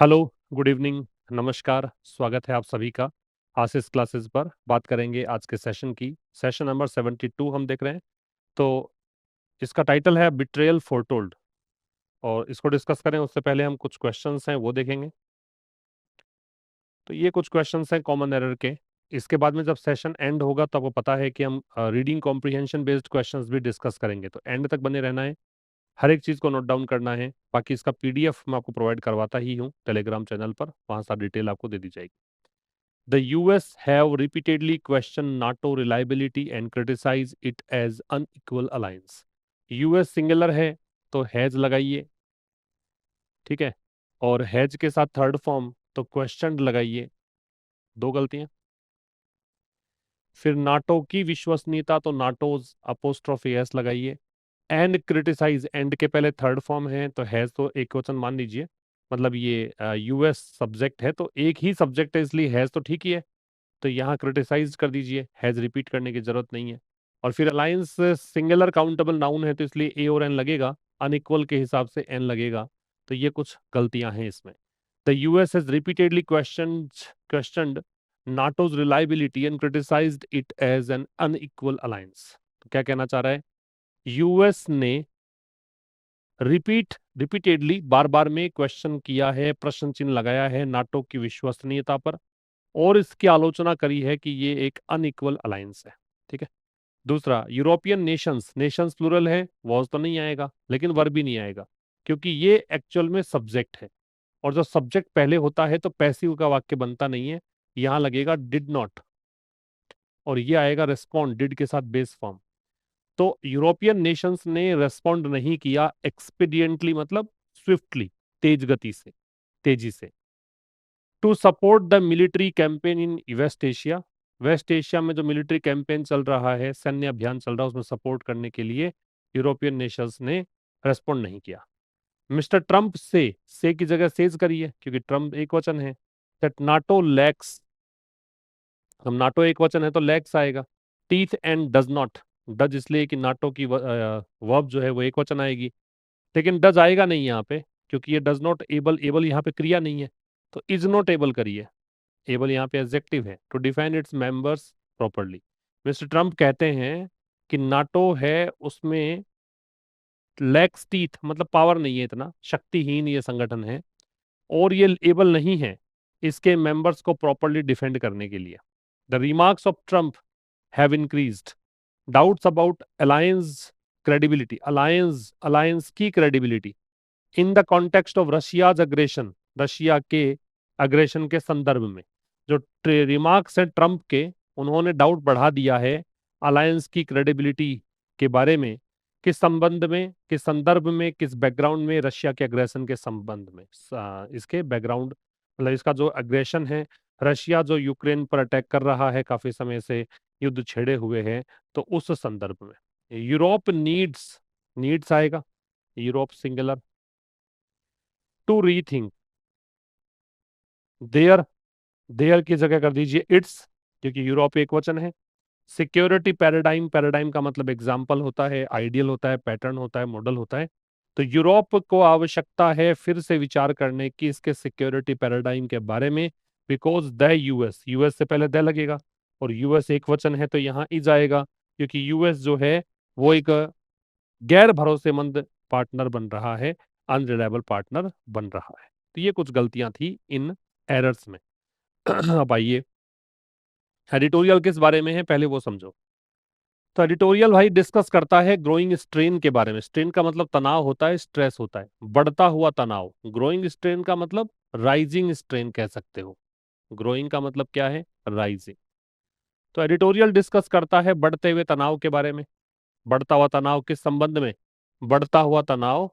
Hello, good evening, नमस्कार, स्वागत है आप सभी का आशीष क्लासेस पर। बात करेंगे आज के सेशन की। सेशन नंबर 72 हम देख रहे हैं। तो इसका टाइटल है बिट्रेयल फोरटोल्ड, और इसको डिस्कस करें उससे पहले हम कुछ क्वेश्चंस हैं वो देखेंगे। तो ये कुछ क्वेश्चंस हैं कॉमन एरर के। इसके बाद में जब सेशन एंड होगा तो आपको पता है कि हम रीडिंग कॉम्प्रिहेंशन बेस्ड क्वेश्चंस भी डिस्कस करेंगे, तो एंड तक बने रहना है। हर एक चीज़ को नोट डाउन करना है। बाकी इसका पीडीएफ मैं आपको प्रोवाइड करवाता ही हूँ टेलीग्राम चैनल पर, वहाँ सारी डिटेल आपको दे दी जाएगी। The US have repeatedly questioned NATO reliability and criticized it as unequal alliance. US singular है तो हैज लगाइए, ठीक है। और हैज के साथ थर्ड फॉर्म तो क्वेश्चन लगाइए, दो गलतियां। फिर नाटो की विश्वसनीयता तो नाटोज अपोस्ट्रोफी एस लगाइए। एंड क्रिटिसाइज, एंड के पहले थर्ड फॉर्म है तो हैज तो एक वचन मान लीजिए, मतलब ये यूएस सब्जेक्ट है तो एक ही सब्जेक्ट है, इसलिए हैज तो ठीक ही है। तो यहाँ क्रिटिसाइज कर दीजिए, हैज रिपीट करने की जरूरत नहीं है। और फिर अलायंस सिंगुलर काउंटेबल नाउन है तो इसलिए ए और एन लगेगा, अनइक्वल के हिसाब से एन लगेगा। तो ये कुछ गलतियां हैं इसमें। The US has repeatedly questioned NATO's reliability and criticised it as an unequal alliance. तो क्या कहना चाह रहा है? यूएस ने रिपीटेडली बार बार में क्वेश्चन किया है, प्रश्न चिन्ह लगाया है नाटो की विश्वसनीयता पर, और इसकी आलोचना करी है कि ये एक अनइक्वल अलायंस है, ठीक है। दूसरा, यूरोपियन नेशंस, नेशंस प्लूरल है, वॉज तो नहीं आएगा, लेकिन वर्ब भी नहीं आएगा, क्योंकि ये एक्चुअल में सब्जेक्ट है। और जो सब्जेक्ट पहले होता है तो पैसिव का वाक्य बनता नहीं है। यहां लगेगा डिड नॉट, और ये आएगा रेस्पॉन्ड, डिड के साथ बेस फॉर्म। तो यूरोपियन नेशंस ने रेस्पॉन्ड नहीं किया एक्सपीडियंटली, मतलब स्विफ्टली, तेज गति से, तेजी से। To support the military campaign in West Asia, West Asia में जो मिलिट्री कैंपेन चल रहा है, सैन्य अभियान चल रहा है, उसमें सपोर्ट करने के लिए यूरोपियन नेशंस ने रेस्पॉन्ड नहीं किया। मिस्टर ट्रंप से की जगह सेज करिए, क्योंकि ट्रंप एक वचन है। दैट नाटो लैक्स, हम नाटो एक वचन है तो लैक्स आएगा। Teeth and does not, does इसलिए कि नाटो की वर्ब जो है वो एक वचन आएगी, लेकिन डज आएगा नहीं यहाँ पे, क्योंकि ये डज नॉट एबल, एबल यहाँ पे क्रिया नहीं है, तो इज नॉट एबल करिए। एबल यहाँ पे एडजेक्टिव है। To define its members properly, mister Trump कहते हैं कि नाटो है उसमें लैक्स टीथ, मतलब पावर नहीं है, इतना शक्तिहीन ये संगठन है, और ये एबल नहीं है इसके मेंबर्स को प्रॉपरली डिफेंड करने के लिए। The remarks of Trump have increased doubts about alliance credibility, alliance alliance की credibility in the context of Russia's aggression, Russia के अग्रेशन के संदर्भ में। जो रिमार्क्स हैं ट्रंप के, उन्होंने डाउट बढ़ा दिया है अलायंस की क्रेडिबिलिटी के बारे में। किस संबंध में, किस संदर्भ में, किस बैकग्राउंड में? रशिया के अग्रेशन के संबंध में। इसके बैकग्राउंड, मतलब इसका जो अग्रेशन है, रशिया जो यूक्रेन पर अटैक कर रहा है, काफी समय से युद्ध छेड़े हुए हैं, तो उस संदर्भ में। यूरोप नीड्स, नीड्स आएगा, Europe singular. To rethink, there, there की जगह कर दीजिए इट्स, क्योंकि यूरोप एक वचन है। सिक्योरिटी पैराडाइम, पैराडाइम का मतलब एग्जाम्पल होता है, आइडियल होता है, पैटर्न होता है, मॉडल होता है। तो यूरोप को आवश्यकता है फिर से विचार करने की इसके सिक्योरिटी पैराडाइम के बारे में, बिकॉज द यूएस, यूएस से पहले द लगेगा, और यूएस एक वचन है तो यहाँ इज आएगा, क्योंकि यूएस जो है वो एक गैर भरोसेमंद पार्टनर बन रहा है, अनरिलायबल पार्टनर बन रहा है। तो ये कुछ गलतियां थी इन एरर्स में। अब आइए, एडिटोरियल किस बारे में है पहले वो समझो। तो एडिटोरियल भाई डिस्कस करता है ग्रोइंग स्ट्रेन के बारे में। स्ट्रेन का मतलब तनाव होता है, स्ट्रेस होता है, बढ़ता हुआ तनाव। ग्रोइंग स्ट्रेन का मतलब राइजिंग स्ट्रेन कह सकते हो। ग्रोइंग का मतलब क्या है? राइजिंग। तो एडिटोरियल डिस्कस करता है बढ़ते हुए तनाव के बारे में। बढ़ता हुआ तनाव किस संबंध में? बढ़ता हुआ तनाव,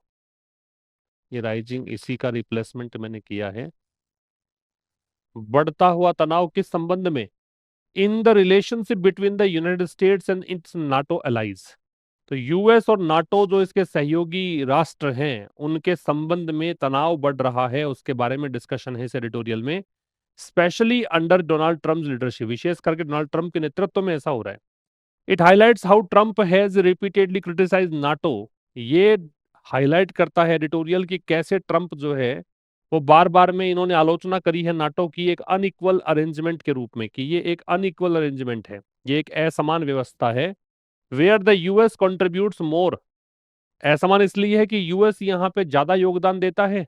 ये राइजिंग इसी का रिप्लेसमेंट मैंने किया है। बढ़ता हुआ तनाव किस संबंध में? In the relationship between the United states and it's NATO allies. तो यूएस और नाटो जो इसके सहयोगी राष्ट्र हैं, उनके संबंध में तनाव बढ़ रहा है, उसके बारे में डिस्कशन है इस एडिटोरियल में। Specially under Donald Trump leadership, विशेष करके डोनाल्ड ट्रंप के नेतृत्व में ऐसा हो रहा है। It highlights how Trump has repeatedly criticise NATO. ये हाईलाइट करता है एडिटोरियल कि कैसे ट्रंप जो है वो बार बार में इन्होंने आलोचना करी है नाटो की एक अनइक्वल अरेंजमेंट के रूप में कि ये एक अनइक्वल अरेंजमेंट है, ये एक असमान व्यवस्था है, वेयर द यूएस कंट्रीब्यूट्स मोर। असमान इसलिए है कि यूएस यहाँ पे ज्यादा योगदान देता है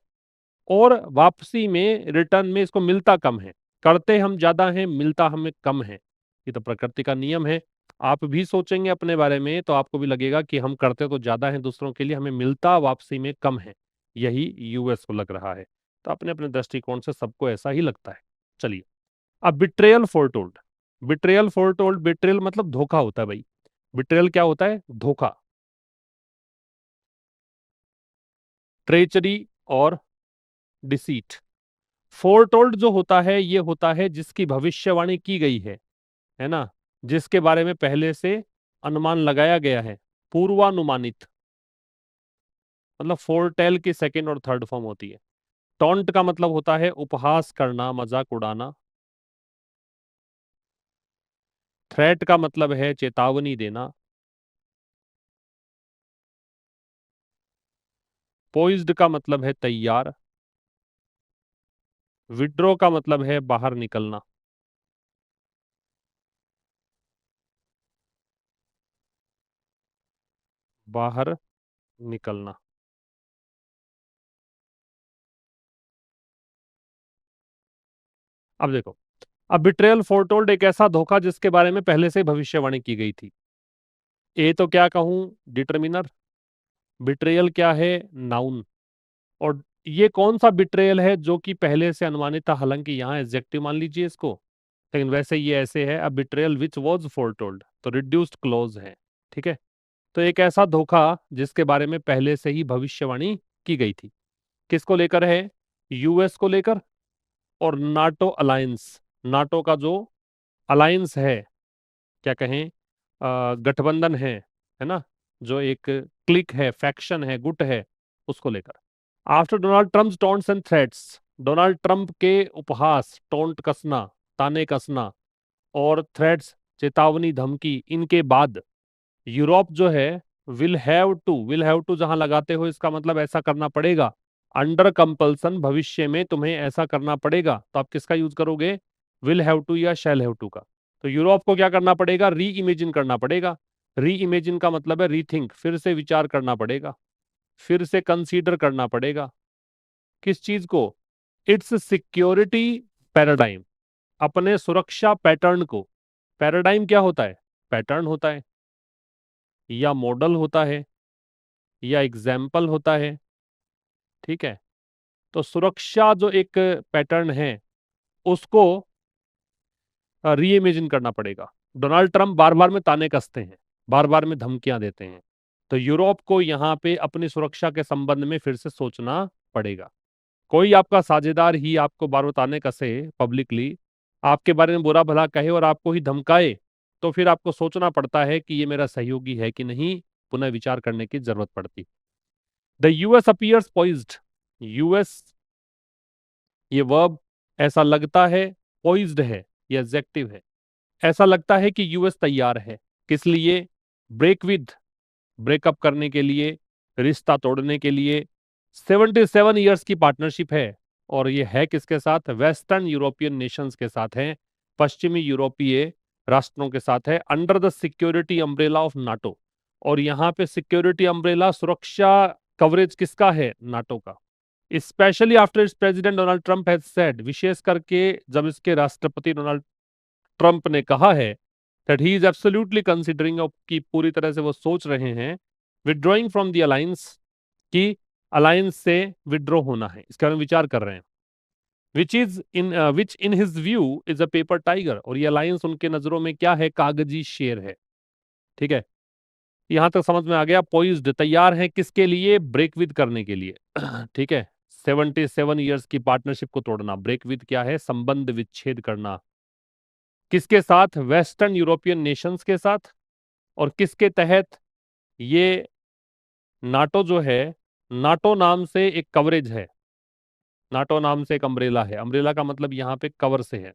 और वापसी में रिटर्न में इसको मिलता कम है। करते हम ज्यादा हैं, मिलता हमें कम है। ये तो प्रकृति का नियम है। आप भी सोचेंगे अपने बारे में तो आपको भी लगेगा कि हम करते तो ज्यादा हैं दूसरों के लिए, हमें मिलता वापसी में कम है। यही यूएस को लग रहा है। तो अपने अपने दृष्टिकोण से सबको ऐसा ही लगता है। चलिए, अब betrayal foretold. Betrayal foretold, betrayal मतलब धोखा होता है भाई। बिट्रेयल क्या होता है? धोखा, ट्रेचरी और डिसीट। फोरटोल्ड जो होता है ये होता है जिसकी भविष्यवाणी की गई है ना, जिसके बारे में पहले से अनुमान लगाया गया है, पूर्वानुमानित। मतलब फोरटेल की सेकंड और थर्ड फॉर्म होती है। टॉन्ट का मतलब होता है उपहास करना, मजाक उड़ाना। थ्रेट का मतलब है चेतावनी देना। पोइज्ड का मतलब है तैयार। विड्रॉ का मतलब है बाहर निकलना। बाहर निकलना। अब देखो, अब बिट्रेयल फोरटोल्ड एक ऐसा धोखा जिसके बारे में पहले से भविष्यवाणी की गई थी। ए तो क्या कहूं, डिटर्मिनर। बिट्रेयल क्या है? नाउन। और ये कौन सा बिट्रेयल है जो कि पहले से अनुमानित था, हालांकि यहाँ एडजेक्टिव मान लीजिए इसको, लेकिन वैसे ये ऐसे है, अब बिट्रेयल विच वॉज फोरटोल्ड तो रिड्यूस्ड क्लोज है। ठीक है। तो एक ऐसा धोखा जिसके बारे में पहले से ही भविष्यवाणी की गई थी। किसको लेकर है? यूएस को लेकर और नाटो अलायंस। नाटो का जो अलायंस है, क्या कहें, गठबंधन है ना, जो एक क्लिक है, फैक्शन है, गुट है, उसको लेकर। After Donald Trump taunts and threats, Donald Trump के उपहास, टोंट कसना, ताने कसना और थ्रेट्स, चेतावनी धमकी, इनके बाद यूरोप जो है, विल हैव टू जहां लगाते हो इसका मतलब ऐसा करना पड़ेगा, अंडर कंपल्सन, भविष्य में तुम्हें ऐसा करना पड़ेगा, तो आप किसका यूज करोगे? विल हैव टू या शैल हैव टू का। तो यूरोप को क्या करना पड़ेगा? री इमेजिन करना पड़ेगा। री इमेजिन का मतलब है रीथिंक, फिर से विचार करना पड़ेगा, फिर से कंसीडर करना पड़ेगा। किस चीज को? इट्स सिक्योरिटी पैराडाइम, अपने सुरक्षा पैटर्न को। पैराडाइम क्या होता है? पैटर्न होता है, या मॉडल होता है, या एग्जाम्पल होता है। ठीक है। तो सुरक्षा जो एक पैटर्न है उसको री इमेजिन करना पड़ेगा। डोनाल्ड ट्रंप बार बार में ताने कसते हैं, बार बार में धमकियां देते हैं, तो यूरोप को यहाँ पे अपनी सुरक्षा के संबंध में फिर से सोचना पड़ेगा। कोई आपका साझेदार ही आपको बार बार ताने कसे पब्लिकली, आपके बारे में बुरा भला कहे और आपको ही धमकाए, तो फिर आपको सोचना पड़ता है कि ये मेरा सहयोगी है कि नहीं, पुनः विचार करने की जरूरत पड़ती। The US appears poised. US, ये वर्ब, ऐसा लगता है, पॉइज्ड है, ये एडजेक्टिव है। ऐसा लगता है कि यूएस तैयार है। किस लिए? ब्रेक विद, ब्रेकअप करने के लिए, रिश्ता तोड़ने के लिए। 77 ईयर्स की पार्टनरशिप है, और ये है किसके साथ? वेस्टर्न यूरोपियन नेशंस के साथ है, पश्चिमी यूरोपीय राष्ट्रों के साथ है, under the security umbrella of NATO. और यहाँ पे सिक्योरिटी अम्ब्रेला, सुरक्षा कवरेज किसका है? नाटो का। Specially after its president Donald Trump has said, विशेष करके जब इसके राष्ट्रपति डोनाल्ड ट्रंप ने कहा है that he is absolutely considering, कि पूरी तरह से वो सोच रहे हैं विड्रॉइंग फ्रॉम द अलायंस, कि अलायंस से विड्रॉ होना है, इसके बारे में विचार कर रहे हैं। Which in his view is a paper tiger, और ये अलायंस उनके नजरों में क्या है? कागजी शेर है। ठीक है। यहां तक समझ में आ गया। पोइज्ड, तैयार है किसके लिए? ब्रेक विद करने के लिए। ठीक है। 77 ईयर्स की पार्टनरशिप को तोड़ना। ब्रेक विद क्या है? संबंध विच्छेद करना। किसके साथ? वेस्टर्न यूरोपियन नेशंस के साथ। और किसके तहत? ये नाटो जो है, नाटो नाम से एक कवरेज है, नाटो नाम से एक अम्ब्रेला है, अम्ब्रेला का मतलब यहाँ पे कवर से है।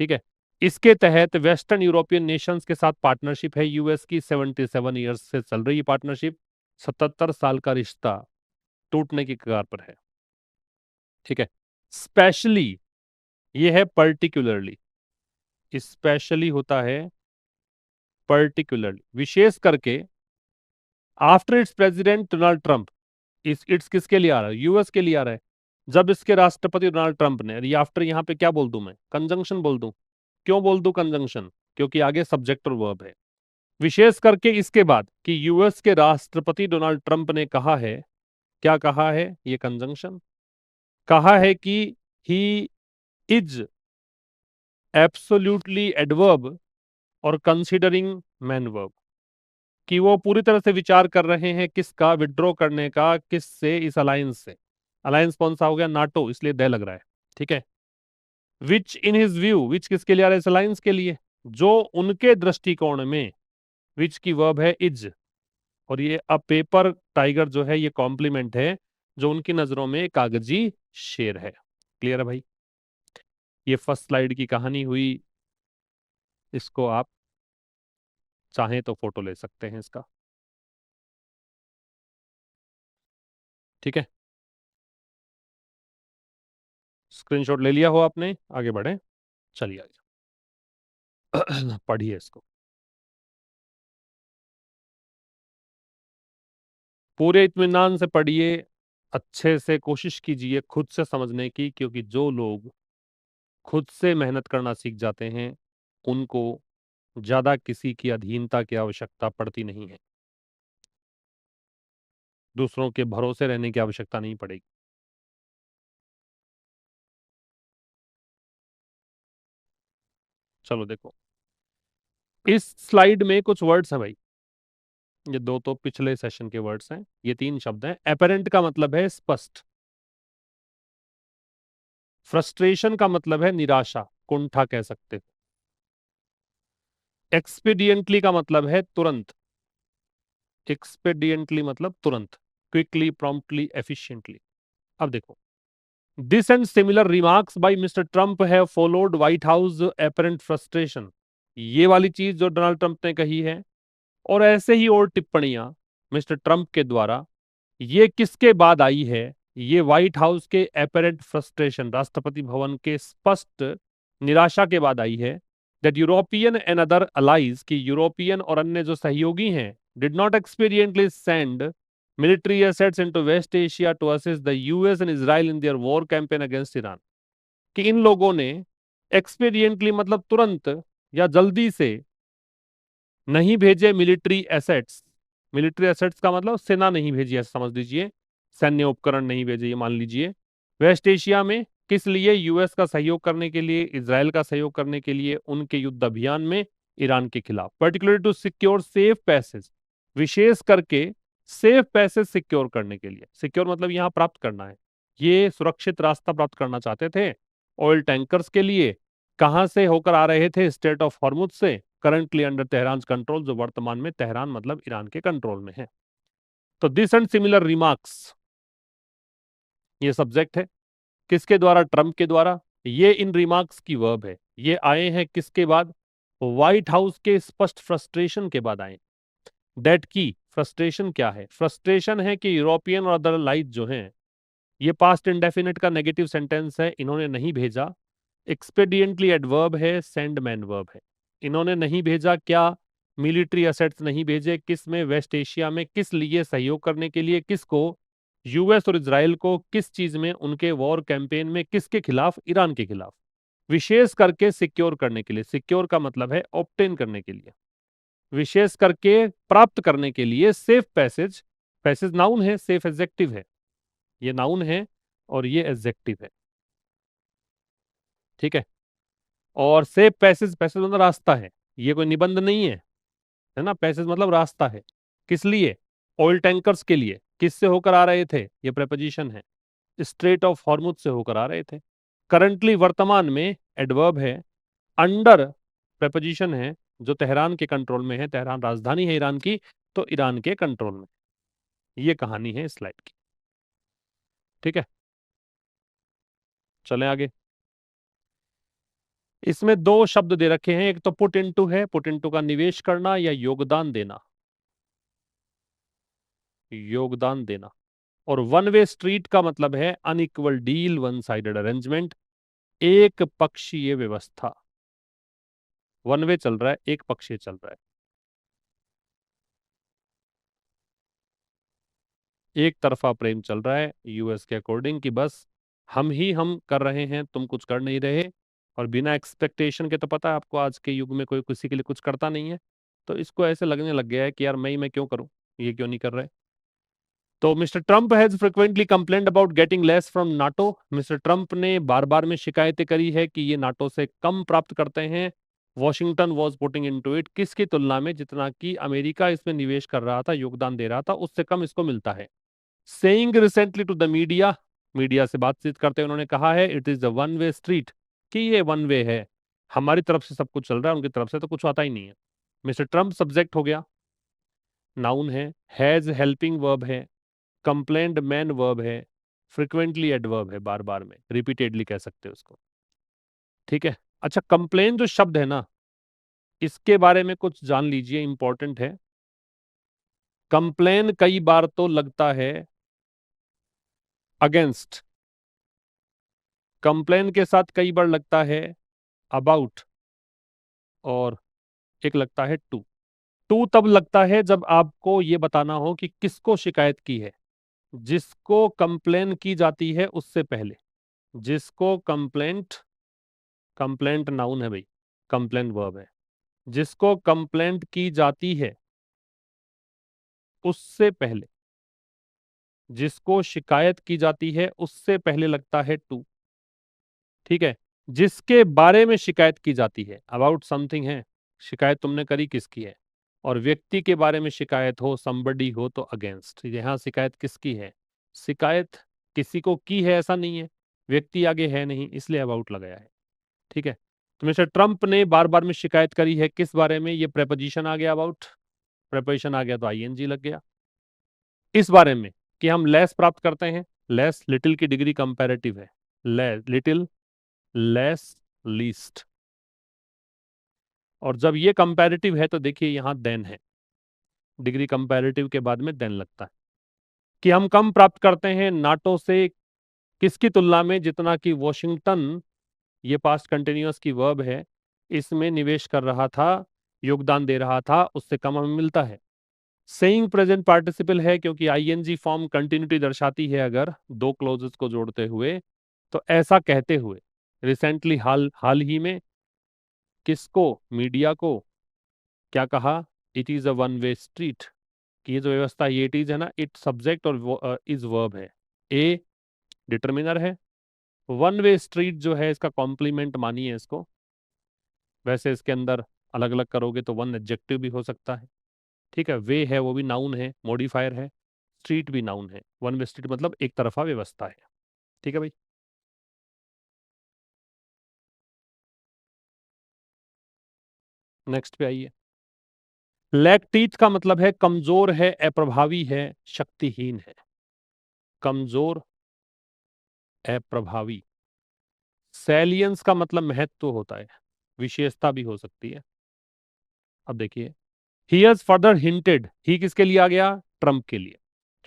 ठीक है। इसके तहत वेस्टर्न यूरोपियन नेशंस के साथ पार्टनरशिप है यूएस की, 77 ईयर्स से चल रही पार्टनरशिप, 77 साल का रिश्ता टूटने की कगार पर है। ठीक है। स्पेशली ये है पर्टिकुलरली, स्पेशली होता है पर्टिकुलरली, विशेष करके after its president Donald Trump. इस इट्स किसके लिए आ रहा है? यूएस के लिए आ रहा है। जब इसके राष्ट्रपति डोनाल्ड ट्रंप ने, ये आफ्टर यहां पे क्या बोल दूं मैं? कंजंक्शन बोल दूं। क्यों बोल दूं कंजंक्शन? क्योंकि आगे सब्जेक्ट और वर्ब है। विशेष करके इसके बाद कि यूएस के राष्ट्रपति डोनाल्ड ट्रंप ने कहा है, क्या कहा है? ये कंजंक्शन कहा है कि ही इज एब्सोल्युटली एडवर्ब और कंसीडरिंग मैन वर्ब, कि वो पूरी तरह से विचार कर रहे हैं किसका? विड्रॉ करने का। किससे? इस अलायंस से। अलायंस कौन सा हो गया? नाटो, इसलिए दे लग रहा है। ठीक है। विच इन हिज व्यू, विच किसके लिए आ रहा है? इस अलायंस के लिए। जो उनके दृष्टिकोण में, विच की वर्ब है इज, और ये अ पेपर टाइगर जो है ये कॉम्प्लीमेंट है, जो उनकी नजरों में कागजी शेर है। क्लियर है भाई? ये फर्स्ट स्लाइड की कहानी हुई। इसको आप चाहें तो फोटो ले सकते हैं इसका। ठीक है। स्क्रीनशॉट ले लिया हो आपने? आगे बढ़े, चलिए आगे। पढ़िए इसको पूरे इत्मीनान से पढ़िए। अच्छे से कोशिश कीजिए खुद से समझने की, क्योंकि जो लोग खुद से मेहनत करना सीख जाते हैं उनको ज्यादा किसी की अधीनता की आवश्यकता पड़ती नहीं है। दूसरों के भरोसे रहने की आवश्यकता नहीं पड़ेगी। चलो देखो, इस स्लाइड में कुछ वर्ड्स हैं भाई। ये दो तो पिछले सेशन के वर्ड्स हैं। ये तीन शब्द हैं। एपेरेंट का मतलब है स्पष्ट। फ्रस्ट्रेशन का मतलब है निराशा, कुंठा कह सकते हो। एक्सपीडियंटली का मतलब है तुरंत। एक्सपेडियंटली मतलब तुरंत। Quickly, promptly, efficiently. अब देखो, this and similar remarks by mister Trump have followed White House apparent frustration. ये वाली चीज जो डोनाल्ड ट्रंप ने कही है, और ऐसे ही और टिप्पणियां मिस्टर ट्रंप के द्वारा, ये किसके बाद आई है? ये व्हाइट हाउस के एपरेंट फ्रस्ट्रेशन, राष्ट्रपति भवन के स्पष्ट निराशा के बाद आई है। That European and other allies, की यूरोपियन और अन्य जो सहयोगी हैं, did not expediently send military assets into West Asia to assist the US and Israel in their war campaign against Iran। कि इन लोगों ने एक्सपीडियंटली मतलब तुरंत या जल्दी से नहीं भेजे मिलिट्री एसेट्स। मिलिट्री एसेट्स का मतलब सेना नहीं भेजी, ऐसा समझ लीजिए। सैन्य उपकरण नहीं भेजे, ये मान लीजिए। वेस्ट एशिया में किस लिए? यूएस का सहयोग करने के लिए, इसराइल का सहयोग करने के लिए उनके युद्ध अभियान में ईरान के खिलाफ। Particularly to secure safe passage, विशेष करके सेफ पैसेज सिक्योर करने के लिए। सिक्योर मतलब यहां प्राप्त करना है। ये सुरक्षित रास्ता प्राप्त करना चाहते थे ऑयल टैंकर्स के लिए। कहां से होकर आ रहे थे? स्टेट ऑफ हॉर्मुज से, करंटली अंडर तेहरान कंट्रोल, जो वर्तमान में तेहरान मतलब ईरान के कंट्रोल में है। तो दिस एंड सिमिलर रिमार्क्स, ये सब्जेक्ट है। किसके द्वारा? ट्रंप के द्वारा। ये इन रिमार्क्स की वर्ब है। ये आए हैं किसके बाद? व्हाइट हाउस के स्पष्ट फ्रस्ट्रेशन के बाद आए। दैट की फ्रस्ट्रेशन क्या है? फ्रस्ट्रेशन है कि यूरोपियन और अदर लाइट जो हैं, ये पास्ट इंडेफिनिट का नेगेटिव सेंटेंस है, इन्होंने नहीं भेजा। एक्सपेडिएंटली एडवर्ब है, सेंड मैन वर्ब है। इन्होंने नहीं भेजा क्या? मिलिट्री असेट्स नहीं भेजे। किस में? वेस्ट एशिया में। किस लिए? सहयोग करने के लिए। किसको? यूएस और इजराइल को। किस चीज में? उनके वॉर कैंपेन में। किसके खिलाफ? ईरान के खिलाफ। विशेष करके सिक्योर करने के लिए। सिक्योर का मतलब है ऑब्टेन करने के लिए। विशेष करके प्राप्त करने के लिए। सेफ पैसेज, पैसेज नाउन है, सेफ एडजेक्टिव है। ये नाउन है और ये एडजेक्टिव है। ठीक है। और सेफ पैसेज, पैसेज मतलब रास्ता है, ये कोई निबंध नहीं है ना। पैसेज मतलब रास्ता है। किस लिए? ऑयल टैंकर्स के लिए। किससे होकर आ रहे थे? ये प्रेपोजिशन है। स्ट्रेट ऑफ हॉर्मुज से होकर आ रहे थे। करंटली वर्तमान में एडवर्ब है। अंडर प्रेपोजिशन है, जो तेहरान के कंट्रोल में है। तेहरान राजधानी है ईरान की, तो ईरान के कंट्रोल में। ये कहानी है इस स्लाइड की। ठीक है, चलें आगे। इसमें दो शब्द दे रखे हैं। एक तो पुट इनटू है, पुट इनटू का निवेश करना या योगदान देना। योगदान देना। और वन वे स्ट्रीट का मतलब है unequal deal, one sided arrangement, एक पक्षीय व्यवस्था। वन वे चल रहा है, एक पक्षीय चल रहा है, एक तरफा प्रेम चल रहा है यूएस के अकॉर्डिंग, कि बस हम कर रहे हैं, तुम कुछ कर नहीं रहे। और बिना एक्सपेक्टेशन के, तो पता है आपको आज के युग में कोई किसी के लिए कुछ करता नहीं है। तो इसको ऐसे लगने लग गया है कि यार मैं क्यों करूं, ये क्यों नहीं कर रहे। तो mister Trump has frequently complaint about getting less from NATO. Mister Trump ने बार बार में शिकायतें करी है कि ये नाटो से कम प्राप्त करते हैं। Washington was putting into it, किसकी तुलना में, जितना कि अमेरिका इसमें निवेश कर रहा था, योगदान दे रहा था, उससे कम इसको मिलता है। Saying recently to the media, media से बातचीत करते हुए उन्होंने कहा है, it is a one way street, कि ये वन वे है, हमारी तरफ से सब कुछ चल रहा है, उनकी तरफ से तो कुछ आता ही नहीं है। मिस्टर ट्रंप सब्जेक्ट हो गया, नाउन है, हैज हेल्पिंग वर्ब है, कंप्लेंट मैन वर्ब है, फ्रिक्वेंटली एडवर्ब है, बार बार में रिपीटेडली कह सकते हो उसको। ठीक है। अच्छा, कंप्लेन जो शब्द है ना, इसके बारे में कुछ जान लीजिए, इंपॉर्टेंट है। कंप्लेन कई बार तो लगता है अगेंस्ट, कंप्लेन के साथ कई बार लगता है अबाउट, और एक लगता है टू। टू तब लगता है जब आपको ये बताना हो कि किसको शिकायत की है। जिसको कंप्लेन की जाती है उससे पहले, जिसको कंप्लेंट, कंप्लेंट नाउन है भाई, कंप्लेन वर्ब है, जिसको कंप्लेंट की जाती है उससे पहले, जिसको शिकायत की जाती है उससे पहले लगता है टू। ठीक है। जिसके बारे में शिकायत की जाती है, अबाउट समथिंग है, शिकायत तुमने करी किसकी है। और व्यक्ति के बारे में शिकायत हो, somebody हो, तो अगेंस्ट। यहां शिकायत किसकी है, शिकायत किसी को की है ऐसा नहीं है, व्यक्ति आगे है नहीं, इसलिए अबाउट लगाया है। ठीक है। तो मिस्टर ट्रंप ने बार बार में शिकायत करी है किस बारे में, ये प्रेपोजिशन आ गया अबाउट, प्रेपोजिशन आ गया तो आईएनजी लग गया। इस बारे में कि हम लेस प्राप्त करते हैं, लेस, लिटिल की डिग्री कंपैरेटिव है, लिटिल, लेस, लीस्ट। और जब ये कंपैरेटिव है तो देखिए यहां देन है, डिग्री कंपैरेटिव के बाद में देन लगता है, कि हम कम प्राप्त करते हैं नाटो से, किसकी तुलना में, जितना कि वॉशिंगटन, ये पास्ट कंटिन्यूअस की वर्ब है, इसमें निवेश कर रहा था, योगदान दे रहा था, उससे कम हमें मिलता है। सेइंग प्रेजेंट पार्टिसिपल है क्योंकि आईएनजी फॉर्म कंटिन्यूटी दर्शाती है अगर दो क्लोजेस को जोड़ते हुए। तो ऐसा कहते हुए रिसेंटली, हाल हाल ही में, किसको, मीडिया को क्या कहा, it is a one way street, कि ये जो व्यवस्था, ये इट इज है ना, इट सब्जेक्ट और इज वर्ब है, ए डिटर्मिनर है, वन वे स्ट्रीट जो है इसका कॉम्प्लीमेंट मानिए इसको। वैसे इसके अंदर अलग अलग करोगे तो वन एडजेक्टिव भी हो सकता है। ठीक है। वे है, वो भी नाउन है, मॉडिफायर है, स्ट्रीट भी नाउन है, वन वे स्ट्रीट मतलब एक तरफा व्यवस्था है। ठीक है भाई। नेक्स्ट पे आइए। लैक टीथ का मतलब है कमजोर है, अप्रभावी है, शक्तिहीन है। कमजोर, अप्रभावी। सैलियंस का मतलब महत्व होता है, विशेषता भी हो सकती है। अब देखिए, ही हैज फर्दर हिंटेड, ही किसके लिए आ गया, ट्रंप के लिए।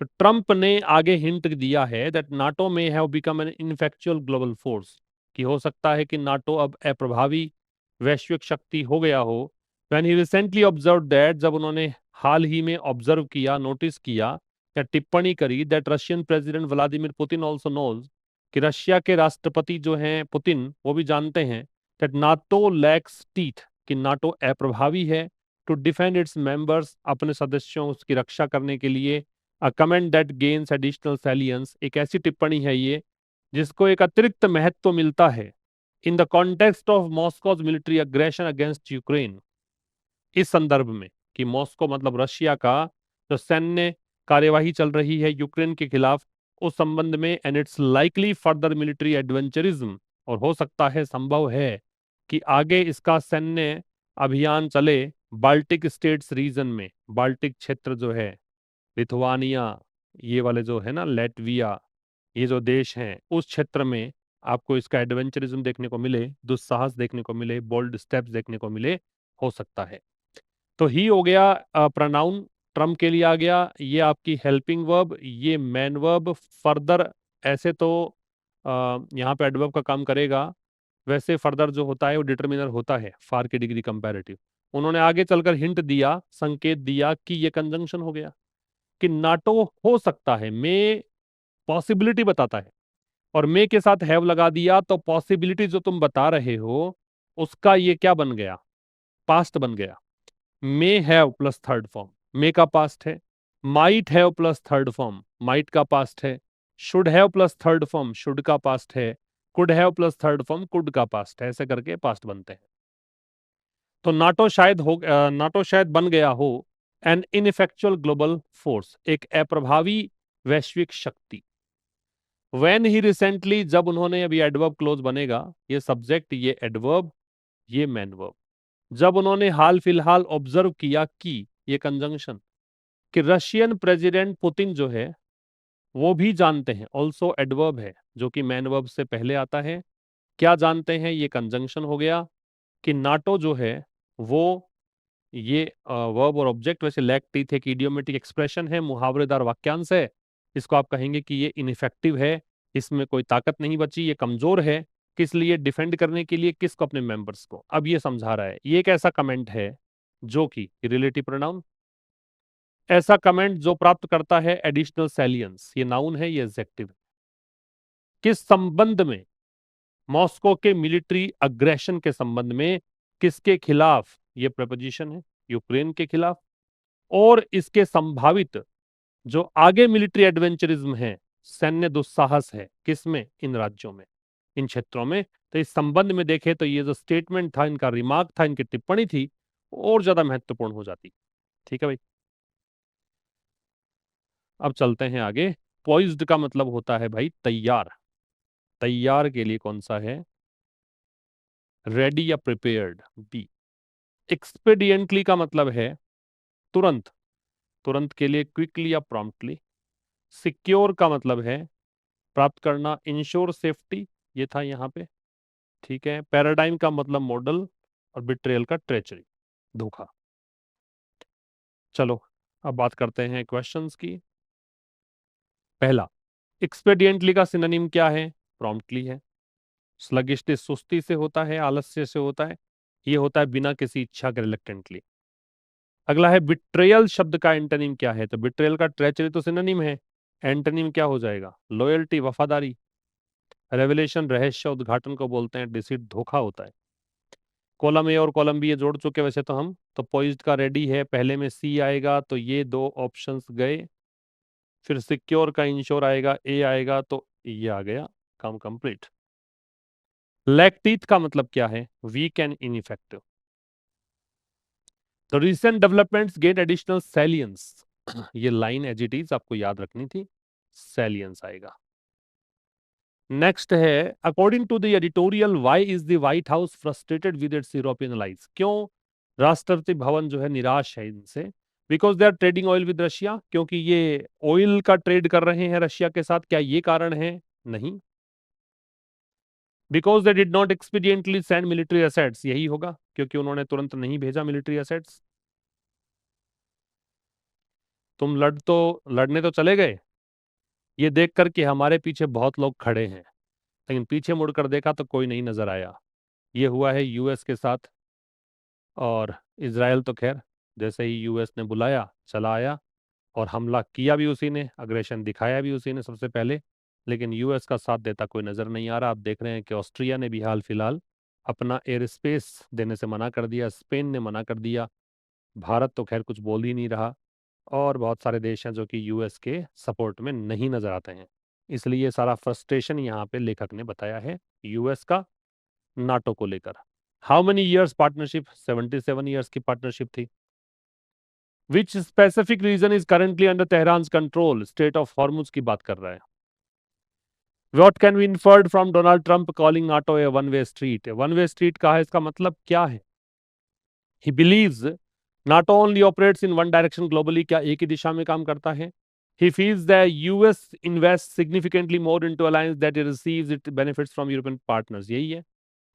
तो ट्रंप ने आगे हिंट दिया है दैट नाटो में have become an ineffectual global force, कि हो सकता है कि नाटो अब अप्रभावी वैश्विक शक्ति हो गया हो। When he recently observe that, जब उन्होंने हाल ही में ऑब्जर्व किया, नोटिस किया या टिप्पणी करी, that Russian president Vladimir Putin also knows, कि रशिया के राष्ट्रपति जो हैं पुतिन, वो भी जानते हैं दैट नाटो लैक्स टीथ, कि नाटो अप्रभावी है, टू डिफेंड इट्स मेंबर्स, अपने सदस्यों उसकी रक्षा करने के लिए। A comment that gains additional salience, एक ऐसी टिप्पणी है ये जिसको एक अतिरिक्त महत्व मिलता है in the context of Moscow's military aggression against Ukraine, इस संदर्भ में कि मॉस्को मतलब रशिया का जो सैन्य कार्यवाही चल रही है यूक्रेन के खिलाफ, उस संबंध में, and it's likely further military adventurism, और हो सकता है, संभव है कि आगे इसका सैन्य अभियान चले बाल्टिक स्टेट्स रीजन में, बाल्टिक क्षेत्र जो है, लिथुआनिया, ये वाले जो है ना, लेटविया, ये जो देश हैं, उस क्षेत्र में आपको इसका एडवेंचरिज्म देखने को मिले, दुस्साहस देखने को मिले, बोल्ड स्टेप्स देखने को मिले, हो सकता है। तो ही हो गया प्रोनाउन, ट्रम्प के लिए आ गया, ये आपकी हेल्पिंग वर्ब, ये मैन वर्ब। फर्दर ऐसे तो यहाँ पे एडवर्ब का काम करेगा, वैसे फर्दर जो होता है वो डिटर्मिनर होता है, फार की डिग्री कंपैरेटिव। उन्होंने आगे चलकर हिंट दिया, संकेत दिया कि ये कंजंक्शन हो गया, कि नाटो हो सकता है, मे पॉसिबिलिटी बताता है, और मे के साथ हैव लगा दिया तो पॉसिबिलिटी जो तुम बता रहे हो उसका ये क्या बन गया, पास्ट बन गया। May have plus third form may का पास्ट है, might have plus third form might का पास्ट है, should have plus third form should का पास्ट है, could have plus third form could का पास्ट है, ऐसे करके पास्ट बनते हैं। तो नाटो शायद बन गया हो एन इनइफेक्चुअल ग्लोबल फोर्स, एक अप्रभावी वैश्विक शक्ति। वेन ही रिसेंटली, जब उन्होंने, अभी एडवर्ब क्लोज बनेगा, ये सब्जेक्ट, ये एडवर्ब, ये मैन वर्ब, जब उन्होंने हाल फिलहाल ऑब्जर्व किया कि, ये कंजंक्शन, कि रशियन प्रेसिडेंट पुतिन जो है वो भी जानते हैं, ऑल्सो एडवर्ब है जो कि मैन वर्ब से पहले आता है। क्या जानते हैं, ये कंजंक्शन हो गया, कि नाटो जो है वो, ये वर्ब और ऑब्जेक्ट, वैसे लैक टीथ एक इडियोमेटिक एक्सप्रेशन है, मुहावरेदार वाक्यांश है। इसको आप कहेंगे कि ये इनइफेक्टिव है, इसमें कोई ताकत नहीं बची, ये कमजोर है। किस लिए? डिफेंड करने के लिए, किसको? अपने मेंबर्स को। अब ये समझा रहा है, ये एक ऐसा कमेंट है जो कि रिलेटिव प्रोनाउन, ऐसा कमेंट जो प्राप्त करता है एडिशनल सैलियंस, ये नाउन है, ये एडजेक्टिव है। किस संबंध में? मॉस्को के मिलिट्री अग्रेशन के संबंध में। किसके खिलाफ? ये प्रपोजिशन है, यूक्रेन के खिलाफ। और इसके संभावित जो आगे मिलिट्री एडवेंचरिज्म है, सैन्य दुस्साहस है, किसमें? इन राज्यों में, इन क्षेत्रों में। तो इस संबंध में देखें तो ये जो स्टेटमेंट था, इनका रिमार्क था, इनकी टिप्पणी थी, और ज्यादा महत्वपूर्ण हो जाती। ठीक है भाई, अब चलते हैं आगे। पॉइज्ड का मतलब होता है भाई तैयार। तैयार के लिए कौन सा है? रेडी या प्रिपेयर्ड, बी। एक्सपेडिएंटली का मतलब है तुरंत, तुरंत के लिए क्विकली या प्रॉम्प्टली। सिक्योर का मतलब है प्राप्त करना, इंश्योर सेफ्टी, ये था यहाँ पे। ठीक है। पैराडाइम का मतलब मॉडल, और बिट्रेयल का ट्रेचरी, धोखा। चलो अब बात करते हैं क्वेश्चंस की। पहला, एक्सपेडिएंटली का सिनोनिम क्या है? प्रॉम्प्टली है। स्लगिशनेस सुस्ती से होता है, आलस्य से होता है, ये होता है बिना किसी इच्छा के, रिलक्टेंटली। अगला है बिट्रेयल शब्द का एंटोनिम क्या है? तो बिट्रेयल का ट्रेचरी तो सिनोनिम है, एंटोनिम क्या हो जाएगा? लॉयल्टी, वफादारी। रेवलेशन रहस्य उद्घाटन को बोलते हैं, डिसीट धोखा होता है। कॉलम ए और कॉलम बी ये जोड़ चुके वैसे तो हम, तो पॉइज्ड का रेडी है, पहले में सी आएगा, तो ये दो ऑप्शंस गए। फिर सिक्योर का इंश्योर आएगा, ए आएगा, तो ये आ गया, काम कंप्लीट। लैक टीथ का मतलब क्या है? Weak and ineffective. The recent developments get additional salience, ये लाइन एज इट इज आपको याद रखनी थी, सैलियंस आएगा। नेक्स्ट है, according to the editorial, why is the White House frustrated with its European allies? क्यों राष्ट्रपति भवन जो है निराश है इनसे? Because they are trading oil with Russia, क्योंकि ये ऑयल का ट्रेड कर रहे हैं रशिया के साथ, क्या ये कारण है? नहीं। Because they did not expediently send military assets, यही होगा, क्योंकि उन्होंने तुरंत नहीं भेजा मिलिट्री एसेट्स। तुम लड़ने तो चले गए, ये देख कर कि हमारे पीछे बहुत लोग खड़े हैं, लेकिन पीछे मुड़कर देखा तो कोई नहीं नजर आया। ये हुआ है यूएस के साथ। और इजराइल तो खैर, जैसे ही यूएस ने बुलाया चला आया, और हमला किया भी उसी ने, अग्रेशन दिखाया भी उसी ने सबसे पहले। लेकिन यूएस का साथ देता कोई नजर नहीं आ रहा। आप देख रहे हैं कि ऑस्ट्रिया ने भी हाल फिलहाल अपना एयर स्पेस देने से मना कर दिया, स्पेन ने मना कर दिया, भारत तो खैर कुछ बोल ही नहीं रहा, और बहुत सारे देश हैं जो कि यूएस के सपोर्ट में नहीं नजर आते हैं। इसलिए ये सारा फ्रस्ट्रेशन यहाँ पे लेखक ने बताया है यूएस का नाटो को लेकर। How many years partnership? 77 years की पार्टनरशिप थी। Which specific region is currently under Tehran control? State of Hormuz की बात कर रहा है। What can be inferred from Donald Trump calling NATO a one-way street? One-way street का है, इसका मतलब क्या है? He believes NATO only operates in one direction globally, क्या एक ही दिशा में काम करता है? He feels that US invests significantly more into alliance that it receives its benefits from European partners, यही है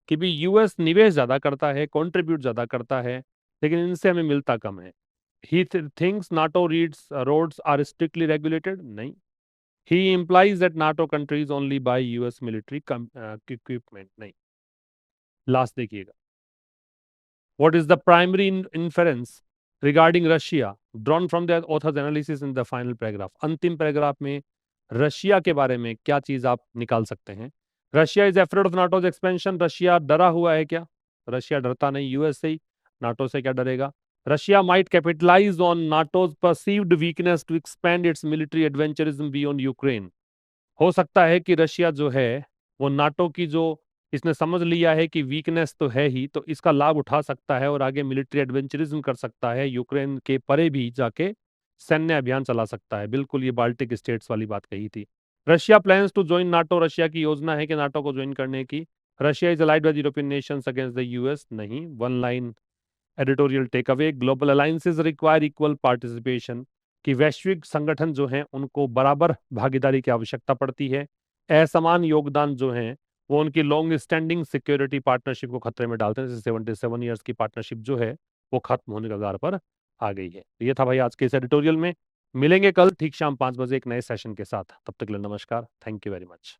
कि भी यूएस निवेश ज्यादा करता है, कंट्रीब्यूट ज्यादा करता है, लेकिन इनसे हमें मिलता कम है। He thinks NATO reads roads are strictly regulated, नहीं। He implies that NATO countries only buy US military equipment, नहीं। लास्ट देखिएगा, what is the primary inference regarding Russia drawn from the author's analysis in the final paragraph? अंतिम paragraph में Russia के बारे में क्या चीज आप निकाल सकते हैं? Russia is afraid of नाटोज expansion, Russia डरा हुआ है क्या? रशिया डरता नहीं, यूएस से ही, नाटो से क्या डरेगा? Russia might capitalize on NATO's perceived weakness to expand its military adventurism beyond Ukraine. हो सकता है कि रशिया जो है वो नाटो की जो इसने समझ लिया है कि वीकनेस तो है ही, तो इसका लाभ उठा सकता है और आगे मिलिट्री एडवेंचरिज्म कर सकता है, यूक्रेन के परे भी जाके सैन्य अभियान चला सकता है। बिल्कुल ये बाल्टिक स्टेट्स वाली बात कही थी। Russia plans to join NATO, Russia की योजना है कि नाटो को ज्वाइन करने की। Russia is allied by European nations against the US, नहीं। One line editorial takeaway, global alliances require equal participation, कि वैश्विक संगठन जो हैं उनको बराबर भागीदारी की आवश्यकता पड़ती है। असमान योगदान जो है वो उनकी लॉन्ग स्टैंडिंग सिक्योरिटी पार्टनरशिप को खतरे में डालते हैं, जैसे 77 ईयर्स की पार्टनरशिप जो है वो खत्म होने के कगार पर आ गई है। तो ये था भाई आज के इस एडिटोरियल में। मिलेंगे कल ठीक शाम 5 बजे एक नए सेशन के साथ, तब तक के लिए नमस्कार, थैंक यू वेरी मच।